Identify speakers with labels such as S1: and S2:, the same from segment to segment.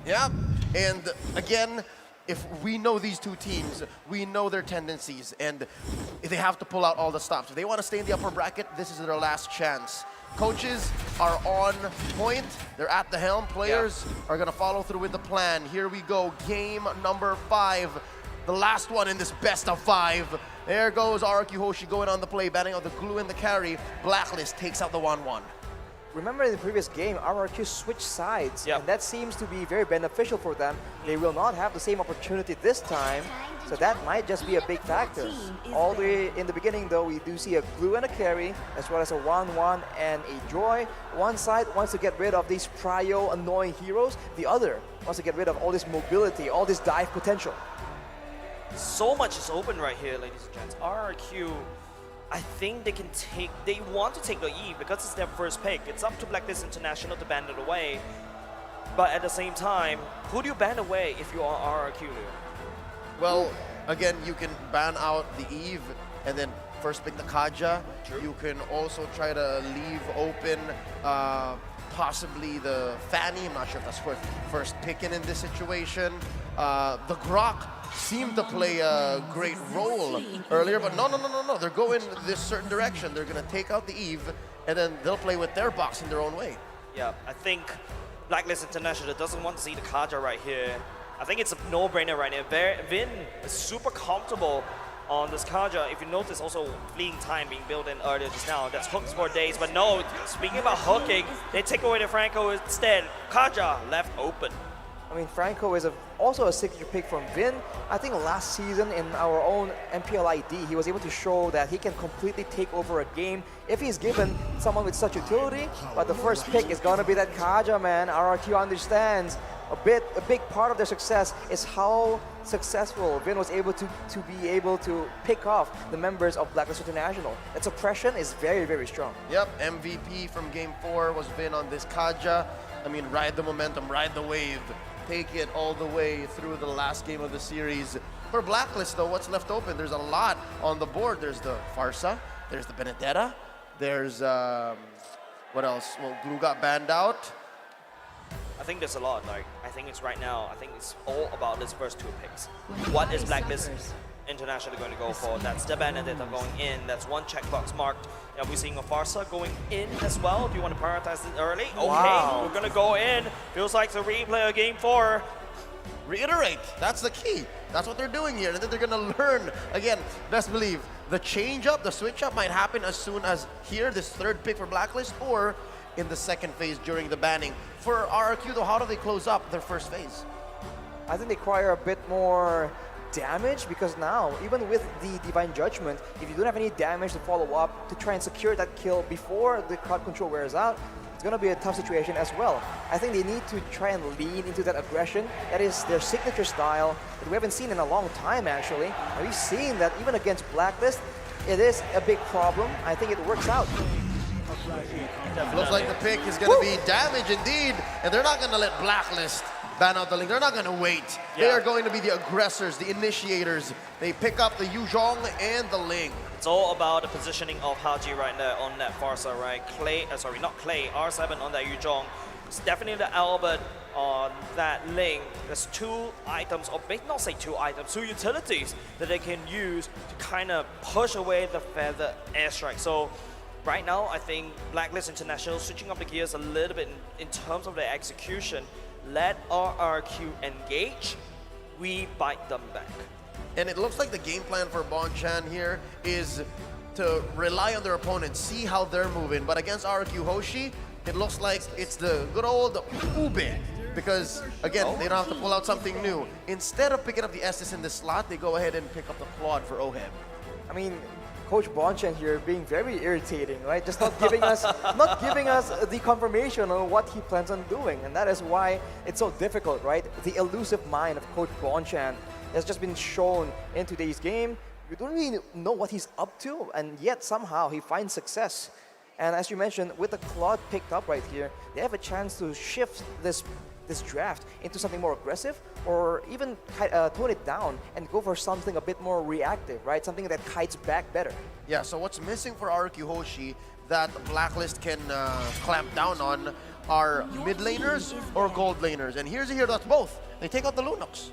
S1: Yeah, and again, if we know these two teams, we know their tendencies, and if they have to pull out all the stops. If they want to stay in the upper bracket, this is their last chance. Coaches are on point. They're at the helm. Players are going to follow through with the plan. Here we go. Game number 5. The last one in this best of 5. There goes RRQ Hoshi going on the play, batting out the glue and the carry. Blacklist takes out the 1-1.
S2: Remember in the previous game, RRQ switched sides, and that seems to be very beneficial for them. They will not have the same opportunity this time, so that might just be a big factor. All the way in the beginning, though, we do see a glue and a carry, as well as a 1-1 and a joy. One side wants to get rid of these prio annoying heroes. The other wants to get rid of all this mobility, all this dive potential.
S3: So much is open right here, ladies and gents. RRQ, I think they want to take the E because it's their first pick. It's up to Blacklist International to ban it away. But at the same time, who do you ban away if you are RRQ?
S1: Well, again, you can ban out the Eve and then first pick the Kaja.
S3: True.
S1: You can also try to leave open possibly the Fanny. I'm not sure if that's worth first picking in this situation. The Grok seemed to play a great role earlier, but no. They're going this certain direction. They're going to take out the Eve, and then they'll play with their box in their own way.
S3: Yeah, I think Blacklist International doesn't want to see the Kaja right here. I think it's a no-brainer right now. Vin is super comfortable on this Kaja. If you notice, also fleeing time being built in earlier just now. That's hooks for days, but no, speaking about hooking, they take away the Franco instead. Kaja left open.
S2: I mean, Franco is also a signature pick from Vin. I think last season in our own MPLID, he was able to show that he can completely take over a game if he's given someone with such utility. But the first pick is going to be that Kaja, man. RRQ understands. A big part of their success is how successful Vin was able to be able to pick off the members of Blacklist International. That suppression is very, very strong.
S1: Yep, MVP from Game 4 was Vin on this Kaja. I mean, ride the momentum, ride the wave, take it all the way through the last game of the series. For Blacklist, though, what's left open? There's a lot on the board. There's the Farsa, there's the Benedetta, there's, what else? Well, Glue got banned out.
S3: I think there's a lot. Like, I think it's right now, I think it's all about this first 2 picks. What is Blacklist International going to go for? That's the Benedetta going in. That's one checkbox marked. Are we seeing a Farsa going in as well? Do you want to prioritize it early? Okay, we're going to go in. Feels like the replay of Game 4.
S1: Reiterate, that's the key. That's what they're doing here. And then they're going to learn. Again, best believe, the change up, the switch up might happen as soon as here, this 3rd pick for Blacklist, or in the 2nd phase during the banning. For RRQ, though, how do they close up their first phase?
S2: I think they require a bit more damage, because now, even with the Divine Judgment, if you don't have any damage to follow up to try and secure that kill before the crowd control wears out, it's going to be a tough situation as well. I think they need to try and lean into that aggression. That is their signature style that we haven't seen in a long time, actually. And we've seen that even against Blacklist, it is a big problem. I think it works out.
S1: Looks like the pick is going to be damage indeed, and they're not going to let Blacklist ban out the Ling. They're not going to wait.
S3: Yeah.
S1: They are going to be the aggressors, the initiators. They pick up the Yuzhong and the Ling.
S3: It's all about the positioning of Haji right there on that Farsa, right? Clay, sorry, not Clay, R7 on that Yuzhong. It's definitely the Albert on that Ling. There's 2 items, or maybe not say 2 items, 2 utilities that they can use to kind of push away the feather airstrike. So right now, I think Blacklist International switching up the gears a little bit in terms of their execution. Let RRQ engage, we bite them back.
S1: And it looks like the game plan for Bonchan here is to rely on their opponents, see how they're moving. But against RRQ Hoshi, it looks like it's the good old Ube. Because, again, they don't have to pull out something new. Instead of picking up the Estes in the slot, they go ahead and pick up the Claude for Oheb.
S2: I mean, Coach Bonchan here being very irritating, right? Just not giving us the confirmation on what he plans on doing, and that is why it's so difficult, right? The elusive mind of Coach Bonchan has just been shown in today's game. You don't really know what he's up to, and yet somehow he finds success. And as you mentioned, with the Claude picked up right here, they have a chance to shift this draft into something more aggressive, or even tone it down and go for something a bit more reactive, right? Something that kites back better.
S1: Yeah, so what's missing for RRQ Hoshi, that Blacklist can clamp down on are mid laners or gold laners. And here's a hero that's both. They take out the Lunox.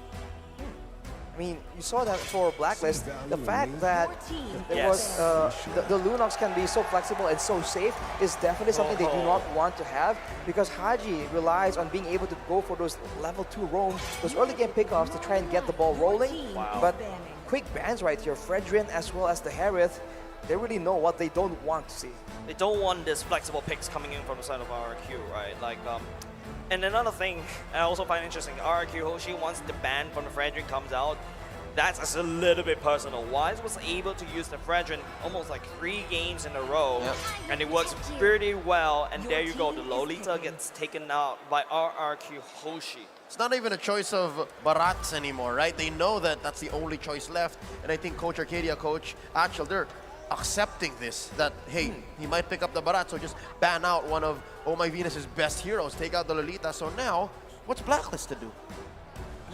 S2: I mean, you saw that for Blacklist, the fact that it
S3: Yes.
S2: was the Lunox can be so flexible and so safe is definitely something they do not want to have, because Haji relies on being able to go for those level 2 roams, those early game pickoffs to try and get the ball rolling.
S3: Wow.
S2: But quick bans right here, Fredrin as well as the Harith, they really know what they don't want to see.
S3: They don't want this flexible picks coming in from the side of RRQ, right? Like, and another thing I also find interesting, RRQ Hoshi, once the ban from the Fredrin comes out, that's just a little bit personal. Wise was able to use the Fredrin almost like 3 games in a row, and it works pretty well, and there you go, the Lolita gets taken out by RRQ Hoshi.
S1: It's not even a choice of Barats anymore, right? They know that that's the only choice left. And I think Coach Arcadia, Coach Achel, they're accepting this, that, hey, he might pick up the Barat, so just ban out one of Oh My Venus's best heroes, take out the Lolita. So now, what's Blacklist to do?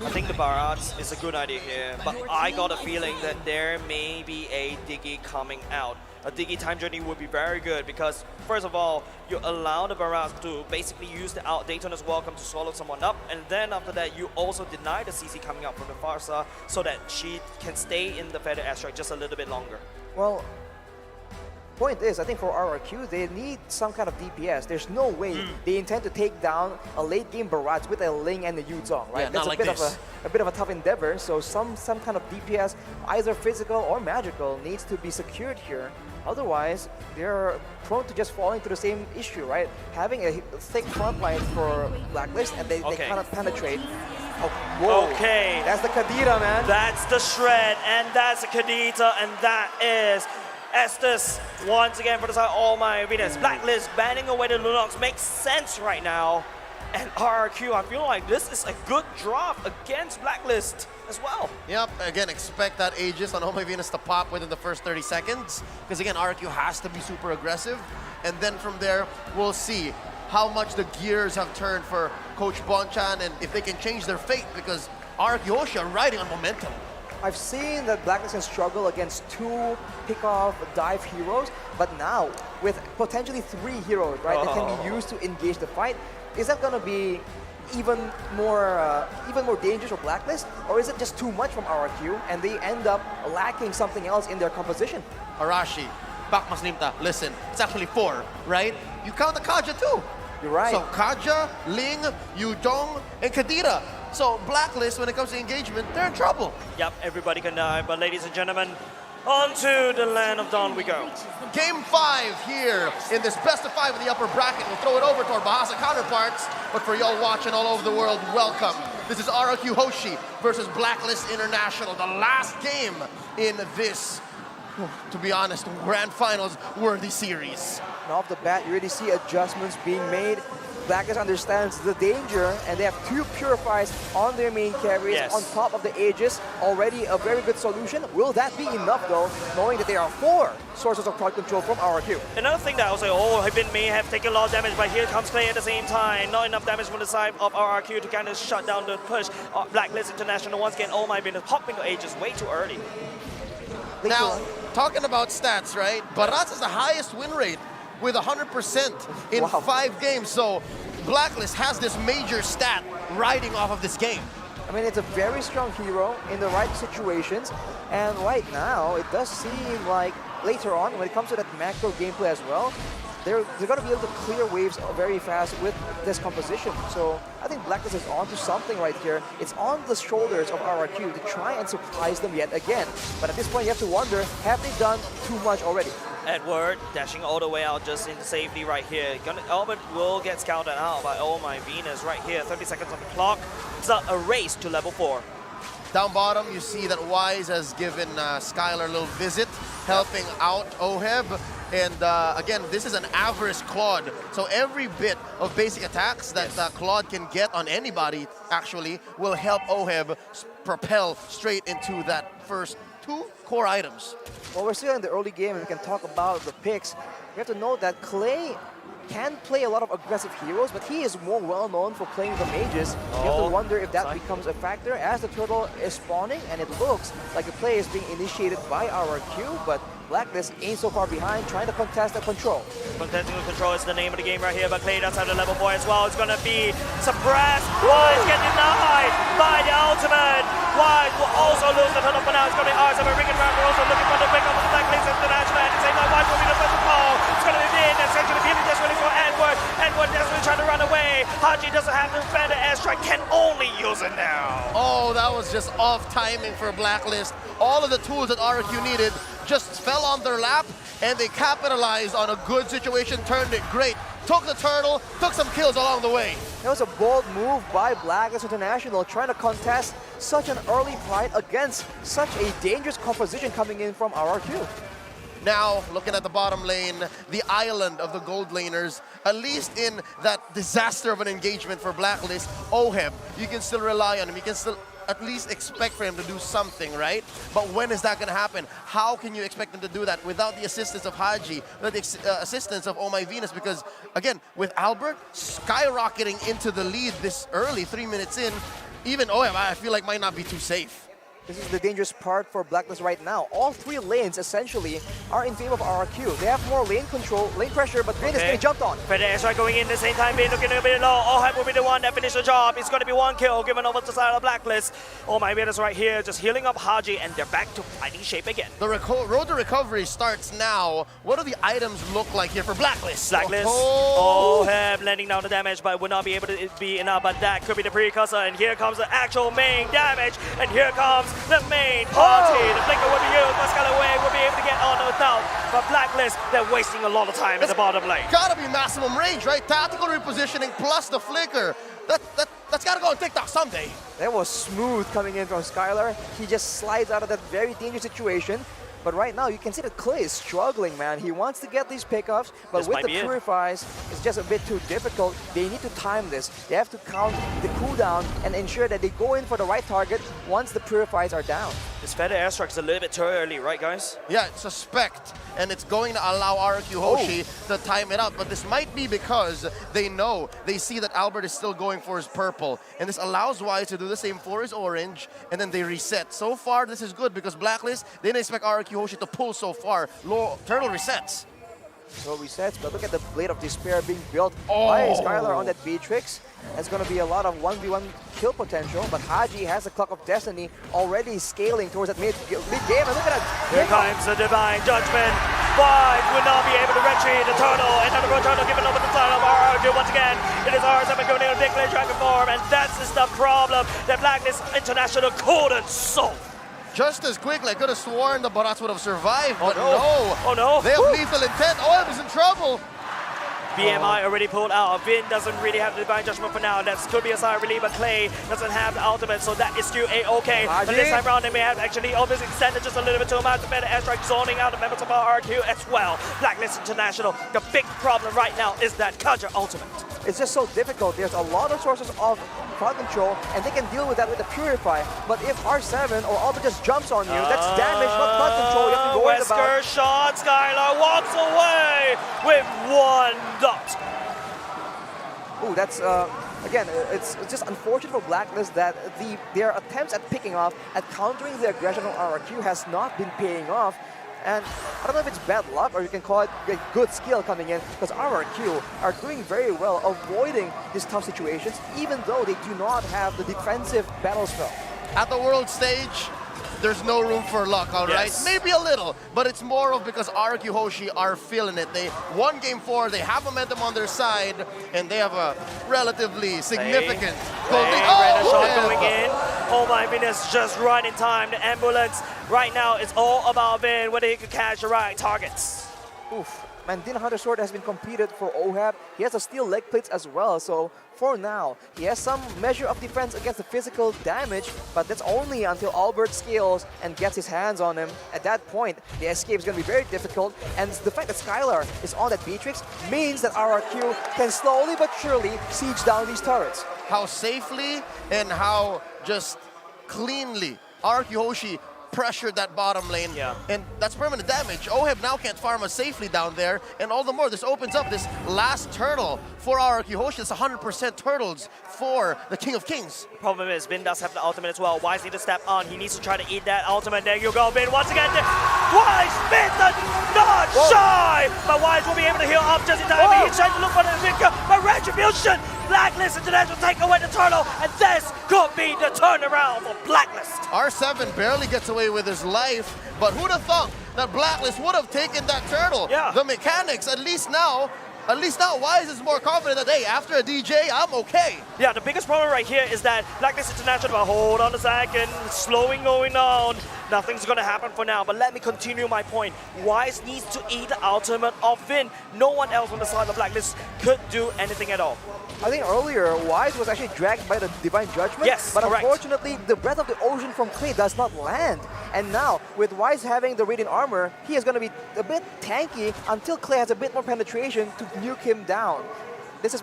S3: I think the Barats is a good idea here, but I got a feeling that there may be a Diggy coming out. A Diggy time journey would be very good because, first of all, you allow the Barats to basically use the Daytona's Welcome to swallow someone up, and then after that, you also deny the CC coming out from the Farsa so that she can stay in the Feather Asteroid just a little bit longer.
S2: Well, point is, I think for RRQ, they need some kind of DPS. There's no way they intend to take down a late game Barats with a Ling and a Yuzong, right?
S1: Yeah,
S2: That's
S1: not like
S2: bit
S1: this.
S2: of a bit of a tough endeavor. So some kind of DPS, either physical or magical, needs to be secured here. Otherwise, they're prone to just fall into the same issue, right? Having a thick front line for Blacklist, and they cannot penetrate. Oh, whoa.
S3: Okay.
S2: That's the Kadira, man.
S3: That's the Shred, and that's the Kadita, and that is Estes once again for the side. Oh my Venus. Blacklist banning away the Lunox makes sense right now. And RRQ, I feel like this is a good drop against Blacklist as well.
S1: Yep, again, expect that Aegis on Oh My Venus to pop within the first 30 seconds. Because again, RRQ has to be super aggressive. And then from there, we'll see how much the gears have turned for Coach Bonchan and if they can change their fate, because RRQ Hoshi are riding on momentum.
S2: I've seen that Blacklist can struggle against 2 pick-off dive heroes, but now with potentially 3 heroes, right, that can be used to engage the fight, is that going to be even more dangerous for Blacklist, or is it just too much from RRQ and they end up lacking something else in their composition?
S1: Arashi, Bak Maslimta, listen, it's actually 4, right? You count the Kaja too.
S2: You're right.
S1: So Kaja, Ling, Yudong, and Kadira. So Blacklist, when it comes to engagement, they're in trouble.
S3: Yep, everybody can die, but ladies and gentlemen, on to the land of Dawn we go.
S1: Game 5 here in this best of 5 in the upper bracket. We'll throw it over to our Bahasa counterparts. But for y'all watching all over the world, welcome. This is RRQ Hoshi versus Blacklist International. The last game in this, to be honest, grand finals worthy series.
S2: And off the bat, you already see adjustments being made. Blacklist understands the danger, and they have 2 Purifies on their main carries on top of the Aegis. Already a very good solution. Will that be enough, though, knowing that there are 4 sources of crowd control from RRQ?
S3: Another thing that I was like, oh, Hibin may have taken a lot of damage, but here comes Clay at the same time. Not enough damage from the side of RRQ to kind of shut down the push. Blacklist International once again, oh my goodness, popping the Aegis way too early.
S1: Now, talking about stats, right? Barats has the highest win rate with 100% in 5 games. So Blacklist has this major stat riding off of this game.
S2: I mean, it's a very strong hero in the right situations. And right now, it does seem like later on, when it comes to that macro gameplay as well, they're going to be able to clear waves very fast with this composition. So I think Blacklist is onto something right here. It's on the shoulders of RRQ to try and surprise them yet again. But at this point, you have to wonder, have they done too much already?
S3: Edward dashing all the way out just into safety right here. Albert will get scouted out by Oh My Venus right here. 30 seconds on the clock. It's a race to level 4.
S1: Down bottom, you see that Wise has given Skylar a little visit, helping out Oheb. And again, this is an Avarice Claude. So every bit of basic attacks that Claude can get on anybody, actually, will help Oheb propel straight into that first 2 core items.
S2: Well, we're still in the early game, and we can talk about the picks. We have to note that Clay can play a lot of aggressive heroes, but he is more well known for playing the mages. You have to wonder if that becomes a factor as the turtle is spawning, and it looks like a play is being initiated by RRQ, but Blacklist ain't so far behind, trying to contest the control.
S3: Contesting the control is the name of the game right here, but Clay does have the level 4 as well. It's going to be suppressed. Wise get denied by the ultimate. Wise will also lose the turtle for now. It's going to be R7 ringing around. We're also looking for the pick up of the Blacklist International. At the same time, Wise will be the first to fall. It's going to be Vin. Essentially, Vin just waiting for Edward. Edward desperately trying to run away. Haji doesn't have to defend the airstrike. Can only use it now.
S1: Oh, that was just off timing for Blacklist. All of the tools that RRQ needed just fell on their lap, and they capitalized on a good situation, turned it great. Took the turtle, took some kills along the way.
S2: That was a bold move by Blacklist International, trying to contest such an early fight against such a dangerous composition coming in from RRQ.
S1: Now, looking at the bottom lane, the island of the gold laners, at least in that disaster of an engagement for Blacklist, Oheb, you can still rely on him. You can still at least expect for him to do something, right? But when is that going to happen? How can you expect him to do that without the assistance of Haji, without the assistance of Oh My Venus? Because, again, with Albert skyrocketing into the lead this early, 3 minutes in, even Oheb, I feel like might not be too safe.
S2: This is the dangerous part for Blacklist right now. All three lanes, essentially, are in favor of RRQ. They have more lane control, lane pressure, but Vin is getting jumped on.
S3: FedEx are going in the same time, Vin looking a bit low. Oheb will be the one that finishes the job. It's going to be one kill given over to the side of Blacklist. Oh My Venus right here, just healing up Haji, and they're back to fighting shape again.
S1: The road to recovery starts now. What do the items look like here for Blacklist?
S3: Blacklist, Oheb landing down the damage, but would not be able to be enough, but that could be the precursor, and here comes the actual main damage, and here comes the main party. The flicker will be used, but Skyway will be able to get on without. But Blacklist, they're wasting a lot of time in the bottom lane.
S1: Gotta be maximum range, right? Tactical repositioning plus the flicker. That's gotta go on TikTok someday.
S2: That was smooth coming in from Skylar. He just slides out of that very dangerous situation. But right now, you can see that Clay is struggling, man. He wants to get these pickups, but with the Purifies, it's just a bit too difficult. They need to time this. They have to count the cooldown and ensure that they go in for the right target once the Purifies are down.
S3: This feather airstrike is a little bit too early, right, guys?
S1: Yeah, it's suspect, and it's going to allow RRQ Hoshi to time it up. But this might be because they see that Albert is still going for his purple, and this allows Wise to do the same for his orange, and then they reset. So far, this is good because Blacklist, they didn't expect RRQ Hoshi to pull so far. Turtle resets.
S2: So resets, but look at the Blade of Despair being built by Skylar on that Beatrix. That's going to be a lot of 1v1 kill potential, but Haji has the Clock of Destiny already scaling towards that mid-game. And look at that.
S3: Here comes the Divine Judgment. Wise would not be able to retrieve the turtle. Another turtle given over the side of RRQ once again. It is R7 going in a big dragon form, and that's just the problem that Blacklist International couldn't solve.
S1: Just as quickly, I could have sworn the Barats would have survived, but no.
S3: Oh no.
S1: They have lethal intent. Oheb is in trouble.
S3: BMI already pulled out. Vin doesn't really have the Divine Judgment for now. That could be a side relief, but Clay doesn't have the ultimate, so that is still A-okay. But this time around, they may have actually obviously extended just a little bit too much. The better airstrike zoning out the members of RRQ as well. Blacklist International, the big problem right now is that counter ultimate.
S2: It's just so difficult. There's a lot of sources of crowd control, and they can deal with that with the Purify. But if R7 or Albert just jumps on you, that's damage, not crowd control. You have to be worried about.
S3: Wesker shot, Skylar walks away with one dot.
S2: Ooh, that's again, it's just unfortunate for Blacklist that their attempts at picking off, at countering the aggression of RRQ has not been paying off. And I don't know if it's bad luck or you can call it a good skill coming in, because RRQ are doing very well avoiding these tough situations, even though they do not have the defensive battle spell.
S1: At the world stage, there's no room for luck, all right? Maybe a little, but it's more of because RRQ Hoshi are feeling it. They won game 4, they have momentum on their side, and they have a relatively significant goal lead.
S3: Shot going in. Oh my goodness, just right in time. The ambulance right now is all about Vin, whether he can catch the right targets.
S2: Oof. Man, Din Hunter Sword has been completed for Oheb. He has the steel leg plates as well, so for now, he has some measure of defense against the physical damage, but that's only until Albert scales and gets his hands on him. At that point, the escape is going to be very difficult, and the fact that Skylar is on that Beatrix means that RRQ can slowly but surely siege down these turrets.
S1: How safely and how just cleanly RRQ Hoshi pressured that bottom lane.
S3: Yeah.
S1: And that's permanent damage. Oheb now can't farm us safely down there. And all the more, this opens up this last turtle for RRQ Hoshi. It's 100% turtles for the King of Kings.
S3: Problem is, Vin does have the ultimate as well. Wise need to step on. He needs to try to eat that ultimate. There you go, Vin. Once again, Wise, Vin does not shy! But Wise will be able to heal up just in time. He's trying to look for the victor. But Retribution, Blacklist International take away the turtle. And this could be the turnaround for Blacklist.
S1: R7 barely gets away with his life, but who'd have thought that Blacklist would have taken that turtle?
S3: Yeah.
S1: The mechanics, at least now, Wise is more confident that, hey, after a DJ, I'm okay.
S3: Yeah, the biggest problem right here is that Blacklist International, but hold on a second, slowing going on. Nothing's gonna happen for now, but let me continue my point. Wise needs to eat the ultimate of Vin. No one else on the side of Blacklist could do anything at all.
S2: I think earlier, Wise was actually dragged by the Divine Judgment.
S3: Yes,
S2: but
S3: correct.
S2: Unfortunately, the Breath of the Ocean from Clay does not land. And now, with Wise having the Radiant Armor, he is going to be a bit tanky until Clay has a bit more penetration to nuke him down.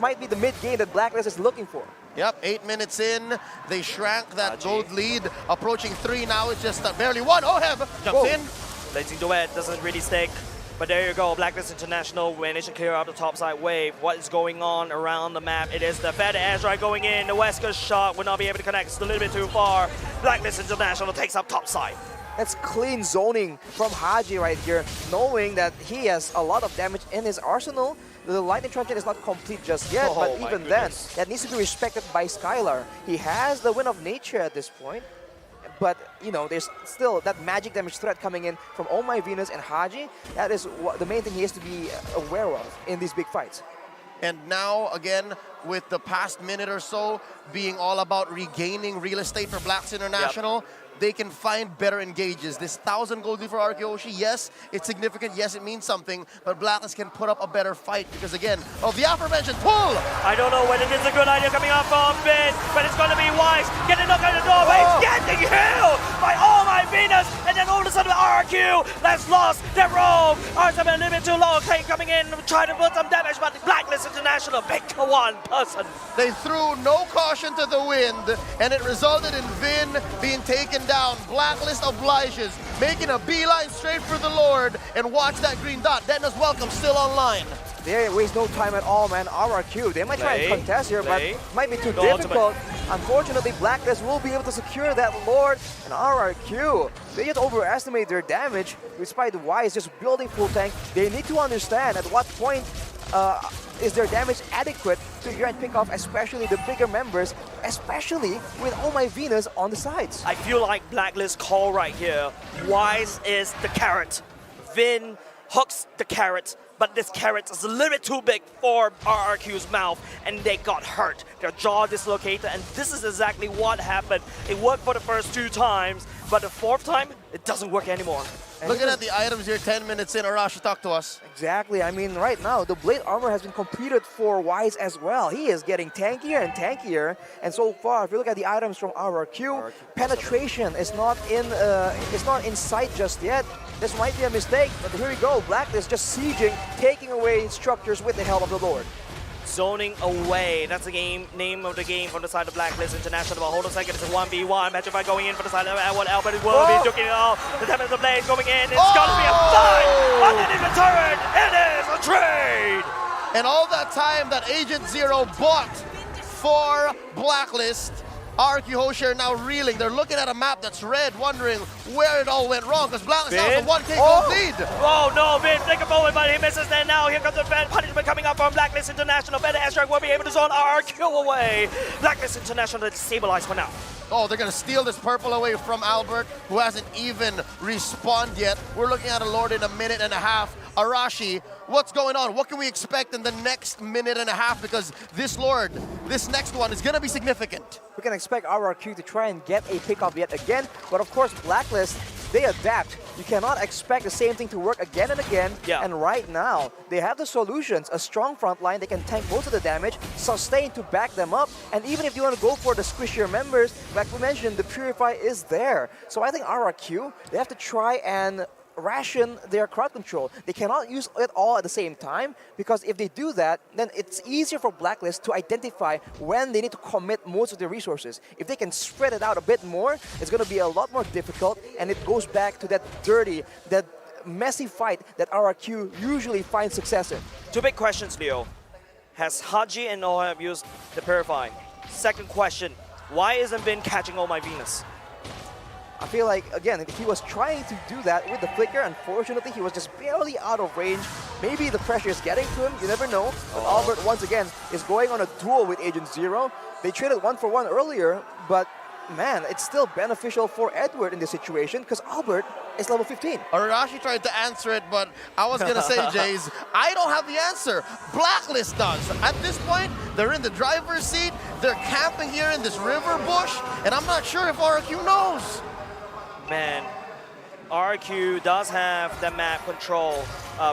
S2: Might be the mid-game that Blacklist is looking for.
S1: Yep, 8 minutes in, they shrank that
S3: RG.
S1: gold lead, approaching 3 now, it's just barely 1. Oheb jumps in.
S3: Blazing Duet doesn't really stick. But there you go, Blacklist International managed to clear up the top side wave. What is going on around the map? It is the Fed Airstrike going in. The West Coast shot will not be able to connect. It's a little bit too far. Blacklist International takes up top side.
S2: That's clean zoning from Haji right here, knowing that he has a lot of damage in his arsenal. The Lightning Truncheon is not complete just yet, but even then, that needs to be respected by Skylar. He has the Wind of Nature at this point, but you know, there's still that magic damage threat coming in from Oh My Venus and Haji. That is the main thing he has to be aware of in these big fights.
S1: And now, again, with the past minute or so being all about regaining real estate for Blacks International, they can find better engages. This 1,000 gold lead for RRQ Hoshi, yes, it's significant, yes, it means something, but Blacklist can put up a better fight because, again, of the aforementioned pull!
S3: I don't know whether this is a good idea coming up from Vin, but it's going to be Wise. Get a knock on the door, but he's getting healed by Oh My Venus, and then all of a sudden RRQ that's lost their roam. R7 a little bit too low. Clay coming in, trying to put some damage, but Blacklist International pick one person.
S1: They threw no caution to the wind, and it resulted in Vin being taken down. Blacklist obliges, making a beeline straight for the Lord, and watch that green dot. Denna's welcome still online.
S2: They waste no time at all, man. RRQ, they might try and contest here, but might be too difficult. Unfortunately, Blacklist will be able to secure that Lord, and RRQ, they just overestimate their damage, despite Wise just building full tank. They need to understand at what point is their damage adequate to try and pick off especially the bigger members, especially with Oh My Venus on the sides.
S3: I feel like Blacklist call right here. Wise is the carrot. Vin hooks the carrot, but this carrot is a little bit too big for RRQ's mouth, and they got hurt. Their jaw dislocated, and this is exactly what happened. It worked for the first 2 times, but the 4th time, it doesn't work anymore.
S1: Looking at the items here, 10 minutes in, Arashi, talk to us.
S2: Exactly. I mean, right now, the Blade Armor has been completed for Wise as well. He is getting tankier and tankier. And so far, if you look at the items from RRQ, penetration is not in sight just yet. This might be a mistake, but here we go. Blacklist just sieging, taking away structures with the help of the Lord.
S3: Zoning away. That's the name of the game from the side of Blacklist International. But hold on a second, it's a 1v1. Petrify going in for the side of Albert. It will be duking it off. The time of the Blaze going in. It's gonna be a fight. Underneath the turret. It is a trade.
S1: And all that time that Agent Zero bought for Blacklist, RRQ Hoshi are now reeling. They're looking at a map that's red, wondering where it all went wrong, because Blacklist has a 1K gold lead.
S3: Oh no, Vin, take a forward, but he misses there now. Here comes the punishment coming up from Blacklist International. Better Airstrike will be able to zone RRQ away. Blacklist International stabilized for now.
S1: Oh, they're going to steal this purple away from Albert, who hasn't even respawned yet. We're looking at a Lord in a minute and a half. Arashi, what's going on? What can we expect in the next minute and a half? Because this Lord, this next one is going to be significant.
S2: We can expect RRQ to try and get a pickoff yet again, but of course, Blacklist, they adapt. You cannot expect the same thing to work again and again.
S3: Yeah.
S2: And right now, they have the solutions. A strong front line, they can tank most of the damage, sustain to back them up, and even if you want to go for the squishier members, like we mentioned, the Purify is there. So I think RRQ, they have to try and ration their crowd control. They cannot use it all at the same time, because if they do that, then it's easier for Blacklist to identify when they need to commit most of their resources. If they can spread it out a bit more, it's going to be a lot more difficult, and it goes back to that dirty, that messy fight that RRQ usually finds success in.
S3: Two big questions, Leo. Has Haji and Oheb used the Purify? Second question, why isn't Vin catching all my Venus?
S2: I feel like, again, he was trying to do that with the flicker. Unfortunately, he was just barely out of range. Maybe the pressure is getting to him, you never know. But Albert, once again, is going on a duel with Agent Zero. They traded 1-for-1 earlier, but man, it's still beneficial for Edward in this situation because Albert is level 15.
S1: Arashi tried to answer it, but I was going to say, Jays, I don't have the answer. Blacklist does. At this point, they're in the driver's seat. They're camping here in this river bush, and I'm not sure if RRQ knows.
S3: Man, RRQ does have the map control,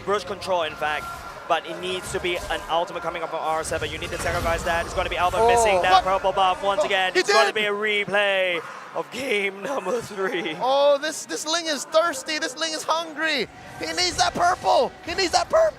S3: brush control in fact, but it needs to be an ultimate coming up from R7. You need to sacrifice that. It's going to be Albert missing that purple buff once again. It's going to be a replay of game number 3.
S1: Oh, this Ling is thirsty. This Ling is hungry. He needs that purple. He needs that perp.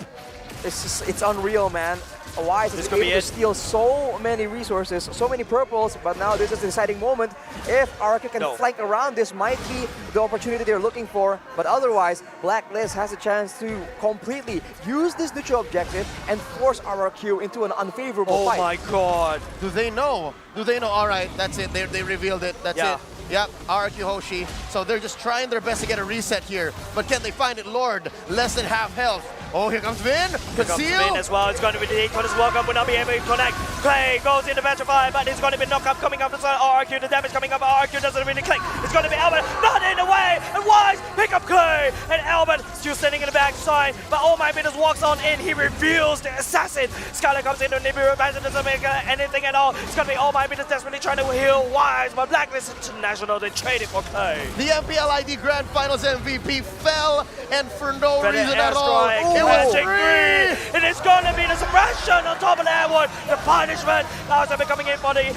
S2: It's unreal, man. Wise is able to steal so many resources, so many purples, but now this is the deciding moment. If RRQ can flank around, this might be the opportunity they're looking for, but otherwise, Blacklist has a chance to completely use this neutral objective and force RRQ into an unfavorable fight.
S3: Oh my god.
S1: Do they know? Do they know? All right, that's it. They revealed it. That's it. Yep, RRQ Hoshi. So they're just trying their best to get a reset here. But can they find it? Lord, less than half health. Oh, here comes Vin.
S3: Here comes Vin as well. It's going to be the Deacon as well. Will not be able to connect. Clay goes into Petrify, but it's going to be knock up coming up inside RRQ. The damage coming up. RRQ doesn't really click. It's going to be Albert. Not in the way. And Wise pick up Clay. And Albert still standing in the backside. But oh my goodness, walks on in. He reveals the assassin. Skylar comes in. Nibiru doesn't make anything at all. It's going to be oh my goodness desperately trying to heal Wise. But Blacklist International, they traded for Clay.
S1: The MPL ID Grand Finals MVP fell, and for no reason at all. It was free!
S3: And it's going to be the suppression on top of that one. The punishment. Now it's coming in for the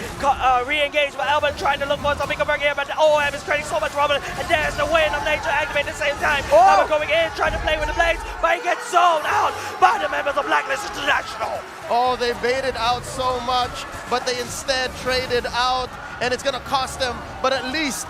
S3: re-engage, but Albert trying to look for something over here, but OM is creating so much trouble. And there's the wind of nature activated at the same time. Albert going in, trying to play with the blades, but he gets zoned out by the members of Blacklist International.
S1: Oh, they baited out so much, but they instead traded out, and it's gonna cost them. But at least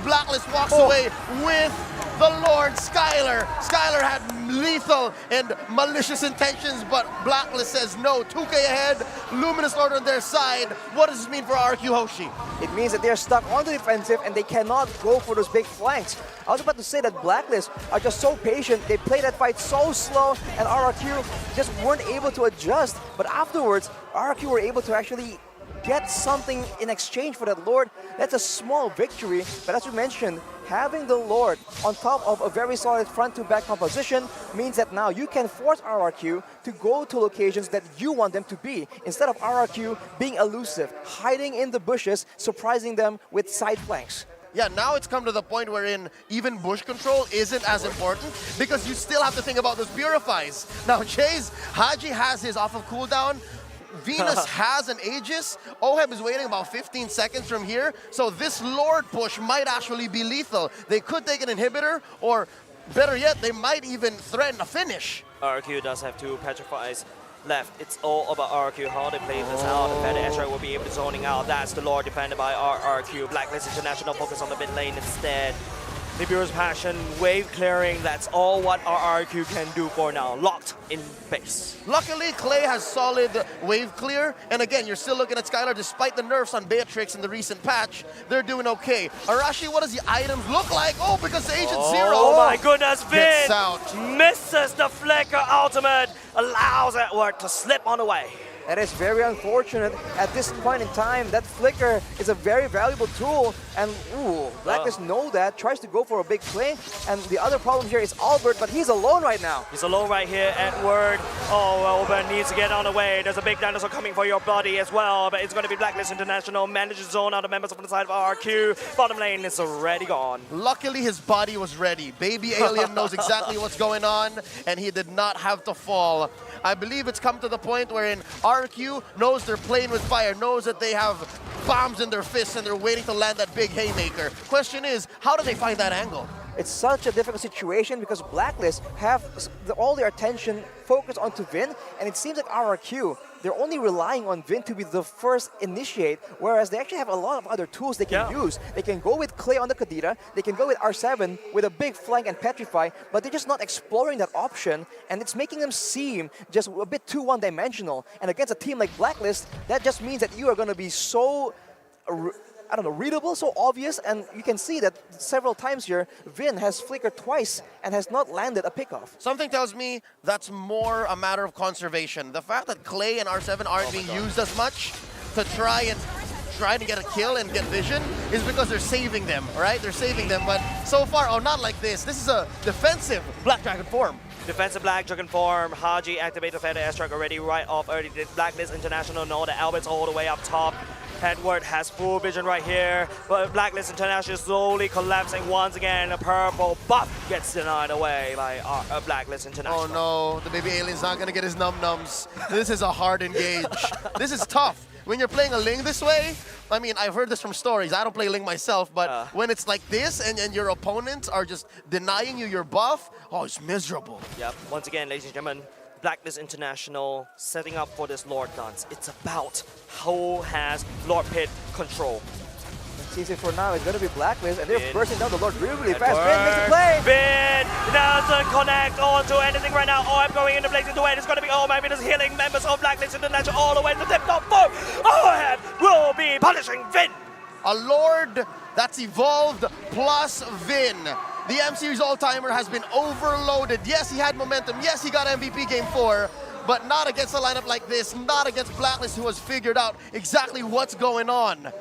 S1: Blacklist walks away with the Lord Skylar. Skylar had lethal and malicious intentions, but Blacklist says no. 2K ahead, Luminous Lord on their side. What does this mean for RRQ Hoshi?
S2: It means that they're stuck on the defensive and they cannot go for those big flanks. I was about to say that Blacklist are just so patient. They play that fight so slow, and RRQ just weren't able to adjust. But afterwards, RRQ were able to actually get something in exchange for that Lord. That's a small victory, but as you mentioned, having the Lord on top of a very solid front-to-back composition means that now you can force RRQ to go to locations that you want them to be, instead of RRQ being elusive, hiding in the bushes, surprising them with side flanks.
S1: Yeah, now it's come to the point wherein even bush control isn't as important because you still have to think about those purifies. Now, Chase, Haji has his off of cooldown. Venus has an Aegis. Oheb is waiting about 15 seconds from here. So this Lord push might actually be lethal. They could take an inhibitor, or better yet, they might even threaten a finish.
S3: RRQ does have 2 Petrifies left. It's all about RRQ, how they play this out. The Feather Ezra will be able to zoning out. That's the Lord defended by RRQ. Blacklist International focus on the mid lane instead. Nibiru's passion, wave clearing, that's all what RRQ can do for now. Locked in base.
S1: Luckily, Clay has solid wave clear. And again, you're still looking at Skylar, despite the nerfs on Beatrix in the recent patch, they're doing okay. Arashi, what does the items look like? Oh, because the Agent Zero.
S3: Oh my goodness, Vin
S1: out.
S3: misses the flicker ultimate, allows Edward to slip on the way.
S2: That is very unfortunate. At this point in time, that flicker is a very valuable tool, and Blacklist know that, tries to go for a big play, and the other problem here is Albert, but he's alone right now.
S3: He's alone right here, Edward. Oh, Albert needs to get on the way. There's a big dinosaur coming for your body as well, but it's going to be Blacklist International, manages zone out of members from the side of RRQ. Bottom lane is already gone.
S1: Luckily, his body was ready. Baby Alien knows exactly what's going on, and he did not have to fall. I believe it's come to the point wherein RRQ knows they're playing with fire, knows that they have bombs in their fists and they're waiting to land that big haymaker. Question is, how do they find that angle?
S2: It's such a difficult situation because Blacklist have all their attention focused onto Vin, and it seems like RRQ, they're only relying on Vin to be the first initiate, whereas they actually have a lot of other tools they can use. They can go with Clay on the Kadira, they can go with R7 with a big flank and Petrify, but they're just not exploring that option, and it's making them seem just a bit too one-dimensional. And against a team like Blacklist, that just means that you are going to be so, I don't know, readable, so obvious, and you can see that several times here, Vin has flickered twice and has not landed a pickoff.
S1: Something tells me that's more a matter of conservation. The fact that Clay and R7 aren't being used as much to try to get a kill and get vision is because they're saving them, right? They're saving them, but so far, oh, not like this. This is a defensive Black Dragon form.
S3: Defensive Black Dragon form. Haji activated Feather Airstrike already right off early. Blacklist International know that Albert's all the way up top. Edward has full vision right here, but Blacklist International is slowly collapsing once again. A purple buff gets denied away by Blacklist International.
S1: Oh no, the baby alien's not gonna get his num-nums. This is a hard engage. This is tough. When you're playing a Ling this way, I mean, I've heard this from stories. I don't play Ling myself, but when it's like this and your opponents are just denying you your buff, oh, it's miserable.
S3: Yep, once again, ladies and gentlemen, Blacklist International setting up for this Lord dance. It's about who has Lord Pit control.
S2: It's easy for now. It's going to be Blacklist, and they're bursting down the Lord really fast. Vin makes the play.
S3: Vin doesn't connect onto anything right now. OM going into blazing the way. It's going to be my goodness, healing members of Blacklist International all the way to the top 4. OM will be punishing Vin.
S1: A Lord that's evolved plus Vin. The M-Series All-Timer has been overloaded. Yes, he had momentum. Yes, he got MVP Game 4, but not against a lineup like this, not against Blacklist, who has figured out exactly what's going on.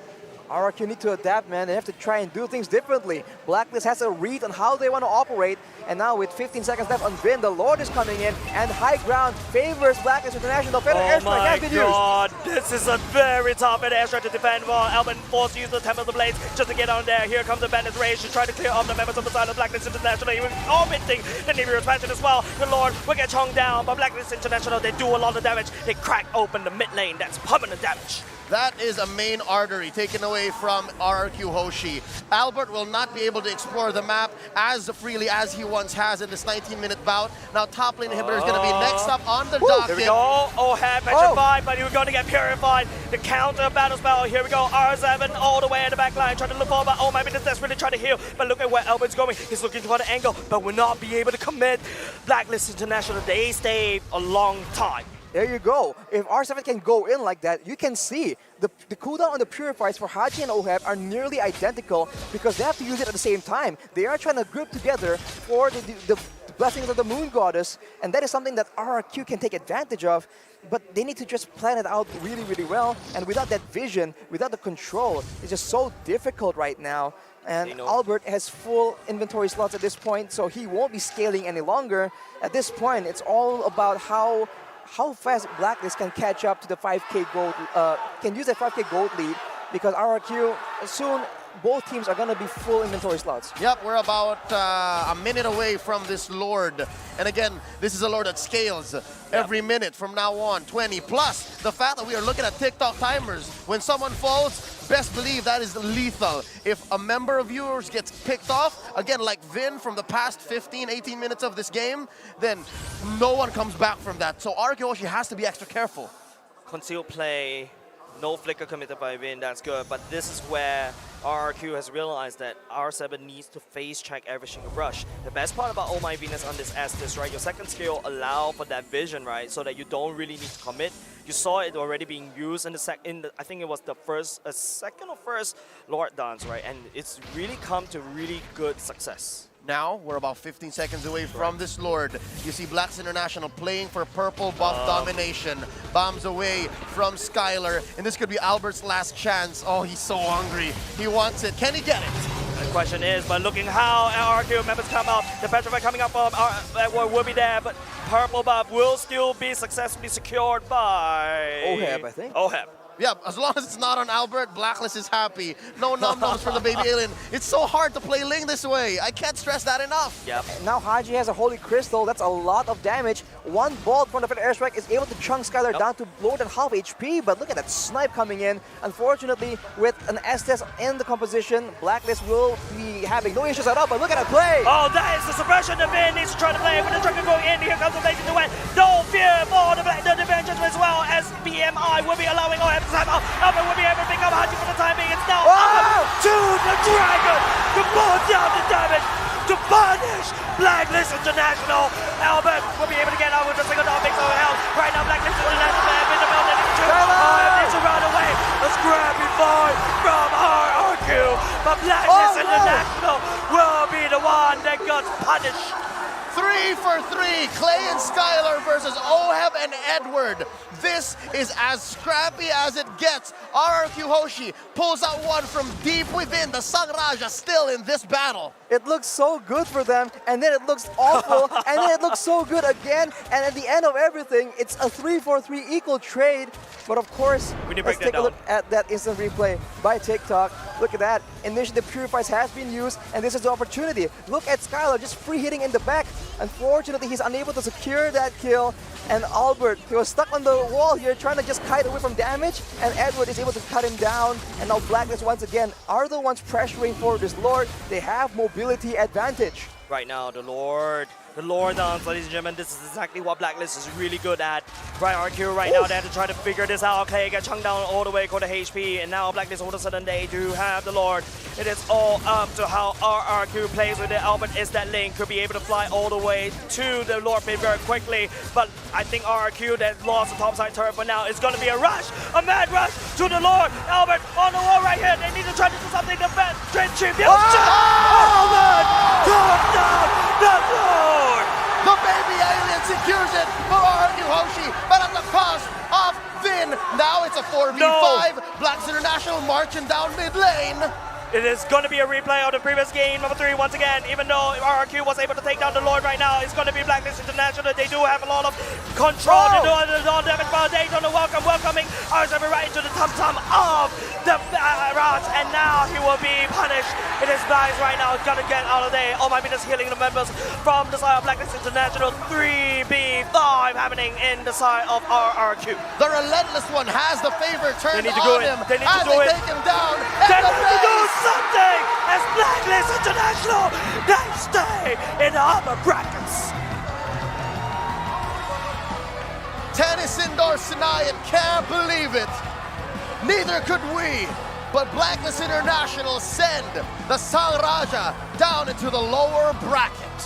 S2: RRQ need to adapt, man. They have to try and do things differently. Blacklist has a read on how they want to operate, and now with 15 seconds left on Vin, the Lord is coming in, and high ground favors Blacklist International. Feather Airstrike has been
S3: God, this is a very tough Feather Airstrike to defend while Alvin forced to use the Temple of the Blades just to get on there. Here comes the Bandit's Rage to try to clear off the members of the side of Blacklist International, even omitting the Nibir expansion as well. The Lord will get chonged down, but Blacklist International, they do a lot of damage. They crack open the mid lane. That's permanent damage.
S1: That is a main artery taken away from RRQ Hoshi. Albert will not be able to explore the map as freely as he once has in this 19-minute bout. Now top lane inhibitor is going to be next up on the docket.
S3: Here we go. Ohab petrified, but you're going to get purified. The counter battle spell. Here we go. R7 all the way at the back line, trying to look over. Oh my goodness, desperately trying to heal. But look at where Albert's going. He's looking for the angle, but will not be able to commit. Blacklist International, they stayed a long time.
S2: There you go. If R7 can go in like that, you can see the cooldown on the Purifies for Haji and Ohab are nearly identical because they have to use it at the same time. They are trying to group together for the blessings of the Moon Goddess, and that is something that RRQ can take advantage of, but they need to just plan it out really, really well, and without that vision, without the control, it's just so difficult right now. And Albert has full inventory slots at this point, so he won't be scaling any longer. At this point, it's all about how fast Blacklist can catch up to the 5K gold, can use that 5K gold lead, because RRQ, soon both teams are going to be full inventory slots.
S1: Yep, we're about a minute away from this Lord. And again, this is a Lord that scales every minute from now on, 20. Plus, the fact that we are looking at TikTok timers. When someone falls, best believe that is lethal. If a member of viewers gets picked off, again, like Vin from the past 15, 18 minutes of this game, then no one comes back from that. So RRQ Hoshi has to be extra careful.
S3: Concealed play, no flicker committed by Vin, that's good. But this is where RRQ has realized that R7 needs to face check every single rush. The best part about Oh My Venus on this Estes, right? Your second skill allow for that vision, right? So that you don't really need to commit. You saw it already being used in the I think it was the second or first Lord Dance, right? And it's really come to really good success.
S1: Now, we're about 15 seconds away from this Lord. You see Blacks International playing for purple buff domination. Bombs away from Skylar, and this could be Albert's last chance. Oh, he's so hungry. He wants it. Can he get it?
S3: The question is, but looking how RRQ members come up, the Petrify coming up from Edward will be there, but purple buff will still be successfully secured by
S2: Ohab, I think.
S3: Ohab.
S1: Yeah, as long as it's not on Albert, Blacklist is happy. No num-nums for the baby alien. It's so hard to play Ling this way. I can't stress that enough.
S3: Yep.
S2: Now Haji has a Holy Crystal. That's a lot of damage. One bolt from the Fed Airstrike is able to chunk Skylar down to lower than half HP, but look at that snipe coming in. Unfortunately, with an Estes in the composition, Blacklist will be having no issues at all, but look at that play!
S3: Oh, that is the suppression. The Vin needs to try to play with the Dragon going in. Here comes the Blazing to win. No fear for the defense as well as BMI will be allowing OM to time out. Albert will be able to pick up Haji for the time being. It's now up to the Dragon to pull down the damage to punish Blacklist International. Albert will be able to get out with a single dot, makes no help. Right now, Blacklist International have been the building. OM needs to run away. A scrappy fight from RRQ, but Blacklist International will be the one that got punished.
S1: 3 for 3, Clay and Skylar versus Oheb and Edward. This is as scrappy as it gets. RRQ Hoshi pulls out one from deep within. The Sang Raja still in this battle.
S2: It looks so good for them, and then it looks awful, and then it looks so good again, and at the end of everything, it's a 3-4-3 equal trade. But of course, let's take a look at that instant replay by TikTok. Look at that. Initiative Purifies has been used, and this is the opportunity. Look at Skylar just free hitting in the back. Unfortunately, he's unable to secure that kill, and Albert, he was stuck on the wall here trying to just kite away from damage, and Edward is able to cut him down, and now Blacklist once again are the ones pressuring for this Lord. They have mobility advantage.
S3: Right now, the Lord dance, ladies and gentlemen. This is exactly what Blacklist is really good at. Right, RQ right now, they have to try to figure this out. Clay get chunked down all the way, got the HP, and now Blacklist all of a sudden they do have the Lord. It is all up to how RRQ plays with it. Albert is that link, could be able to fly all the way to the Lord pit very quickly, but I think RRQ that lost the topside turret for now is going to be a rush, a mad rush to the Lord. Albert on the wall right here. They need to try to do something to tribute. Albert comes down the Lord.
S1: The baby alien secures it for RRQ Hoshi, but at the cost of Vin. Now it's a 4v5. Blacks International marching down mid lane.
S3: It is going to be a replay of the previous game, number 3, once again. Even though RRQ was able to take down the Lord right now, it's going to be Blacklist International. They do have a lot of control. They do have a lot of damage, but they don't know welcoming R7 right into the tum-tum of the Rats, and now he will be punished. It is nice right now. He's got to get out of there. Oh my goodness, healing the members from the side of Blacklist International. 3v5 happening in the side of RRQ.
S1: The Relentless One has the favor turned
S3: They need to do
S1: on
S3: it.
S1: him
S3: They need to
S1: as
S3: do
S1: they
S3: it.
S1: take him down.
S3: They need to do something as Blacklist International. They stay in the upper brackets.
S1: Tennis Indoor Sinayan can't believe it. Neither could we. But Blacklist International send the Sang Raja down into the lower bracket.